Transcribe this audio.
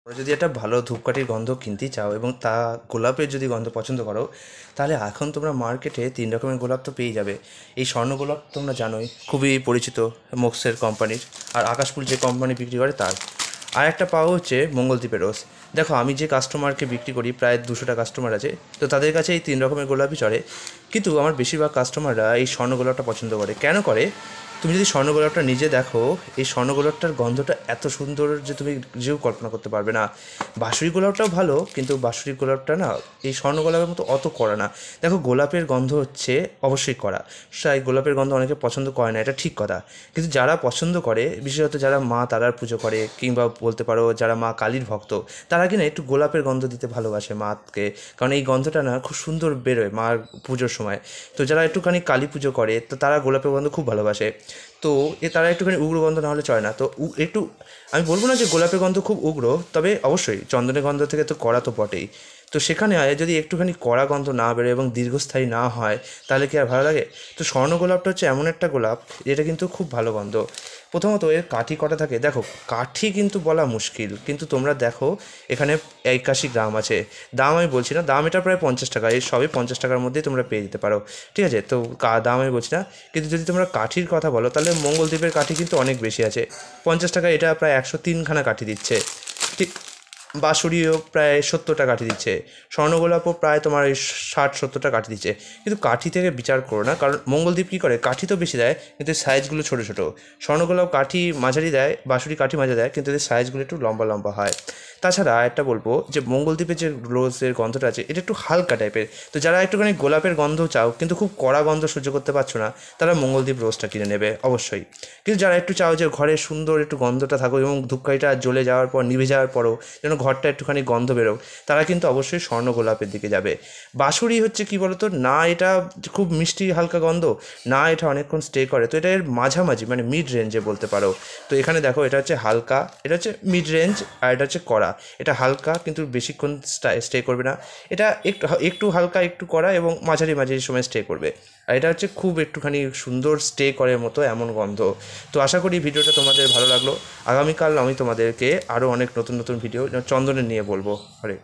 তোমরা যদি একটা ভালো ধূপকাঠির গন্ধ কিনতে চাও এবং তা গোলাপের যদি গন্ধ পছন্দ করো, তাহলে এখন তোমরা মার্কেটে 3 রকমের গোলাপ তো পেয়ে যাবে। এই স্বর্ণ গোলাপ তোমরা জানোই, খুবই পরিচিত মোক্সের কোম্পানির। আর আকাশফুল যে কোম্পানি বিক্রি করে তার। আর একটা পাওয়া হচ্ছে মঙ্গলদ্বীপের রোজ। দেখো, আমি যে কাস্টমারকে বিক্রি করি, প্রায় 200টা কাস্টমার আছে, তো তাদের কাছে এই 3 রকমের গোলাপই চলে। কিন্তু আমার বেশিরভাগ কাস্টমাররা এই স্বর্ণ গোলাপটা পছন্দ করে। কেন করে? তুমি যদি স্বর্ণ গোলাপটা নিজে দেখো, এই স্বর্ণ গোলাপটার গন্ধটা এত সুন্দর যে তুমি নিজেও কল্পনা করতে পারবে না। বাঁশুরি গোলাপটাও ভালো, কিন্তু বাঁশুরি গোলাপটা না এই স্বর্ণ গোলাপের মতো অত কড়া না। দেখো, গোলাপের গন্ধ হচ্ছে অবশ্যই কড়া। সেই গোলাপের গন্ধ অনেকে পছন্দ করে না, এটা ঠিক কথা। কিন্তু যারা পছন্দ করে, বিশেষত যারা মা তারার পুজো করে, কিংবা বলতে পারো যারা মা কালীর ভক্ত, তারা কিনা একটু গোলাপের গন্ধ দিতে ভালোবাসে মাকে। কারণ এই গন্ধটা না খুব সুন্দর বেরোয় মার পুজোর সময়। তো যারা একটুখানি কালী পুজো করে, তো তারা গোলাপের গন্ধ খুব ভালোবাসে। তো তারা একটুখানি উগ্র গন্ধ না হলে চলে না। তো একটু, আমি বলবো না যে গোলাপের গন্ধ খুব উগ্র, তবে অবশ্যই চন্দনের গন্ধ থেকে তো কড়া তো বটেই। তো সেখানে যদি একটুখানি কড়া গন্ধ না বেরোয় এবং দীর্ঘস্থায়ী না হয়, তাহলে কি আর ভালো লাগে? তো স্বর্ণ গোলাপটা হচ্ছে এমন একটা গোলাপ, যেটা কিন্তু খুব ভালো গন্ধ। প্রথমত এর কাঠি কটা থাকে দেখো। কাঠি কিন্তু বলা মুশকিল, কিন্তু তোমরা দেখো এখানে 81 গ্রাম আছে। দাম আমি বলছি না, দাম এটা প্রায় 50 টাকা। এই সবই 50 টাকার মধ্যেই তোমরা পেয়ে যেতে পারো, ঠিক আছে? তো দাম আমি বলছি না। কিন্তু যদি তোমরা কাঠির কথা বলো, তাহলে মঙ্গলদ্বীপের কাঠি কিন্তু অনেক বেশি আছে। 50 টাকা এটা প্রায় 103খানা কাঠি দিচ্ছে, ঠিক। বাঁশুড়িও প্রায় 70টা কাঠি দিচ্ছে। স্বর্ণগোলাপও প্রায় তোমার এই 60-70টা কাঠি দিচ্ছে। কিন্তু কাঠি থেকে বিচার করো না, কারণ মঙ্গলদ্বীপ কী করে, কাঠি তো বেশি দেয় কিন্তু সাইজগুলো ছোটো ছোটো। স্বর্ণগোলাপ কাঠি মাঝারি দেয়, বাঁশুড়ি কাঠি মাঝারি দেয়, কিন্তু এদের সাইজগুলো একটু লম্বা লম্বা হয়। তাছাড়া একটা বলবো যে মঙ্গলদ্বীপের যে রোজের গন্ধটা আছে, এটা একটু হালকা টাইপের। তো যারা একটুখানি গোলাপের গন্ধ চাও কিন্তু খুব কড়া গন্ধ সহ্য করতে পারছো না, তারা মঙ্গলদ্বীপ রোজটা কিনে নেবে অবশ্যই। কিন্তু যারা একটু চাও যে ঘরে সুন্দর একটু গন্ধটা থাকুক এবং ধূপকাঠিটা জ্বলে যাওয়ার পর, নিভে যাওয়ার পরও যেন ঘরটা একটুখানি গন্ধ বেরোক, তারা কিন্তু অবশ্যই স্বর্ণ গোলাপের দিকে যাবে। বাঁশুড়ি হচ্ছে কী বলতো, না এটা খুব মিষ্টি হালকা গন্ধ, না এটা অনেকক্ষণ স্টে করে। তো এটা এর মাঝামাঝি, মানে মিড রেঞ্জে বলতে পারো। তো এখানে দেখো, এটা হচ্ছে হালকা, এটা হচ্ছে মিড রেঞ্জ, আর এটা হচ্ছে কড়া। এটা হালকা কিন্তু বেশিক্ষণ স্টে করবে না। এটা একটু একটু হালকা, একটু কড়া এবং মাঝারি মাঝারি সময় স্টে করবে। আর এটা হচ্ছে খুব একটুখানি সুন্দর স্টে করার মতো এমন গন্ধ। তো আশা করি ভিডিওটা তোমাদের ভালো লাগলো। আগামীকাল আমি তোমাদেরকে আরও অনেক নতুন নতুন ভিডিও চন্দনের নিয়ে বলবো। আরে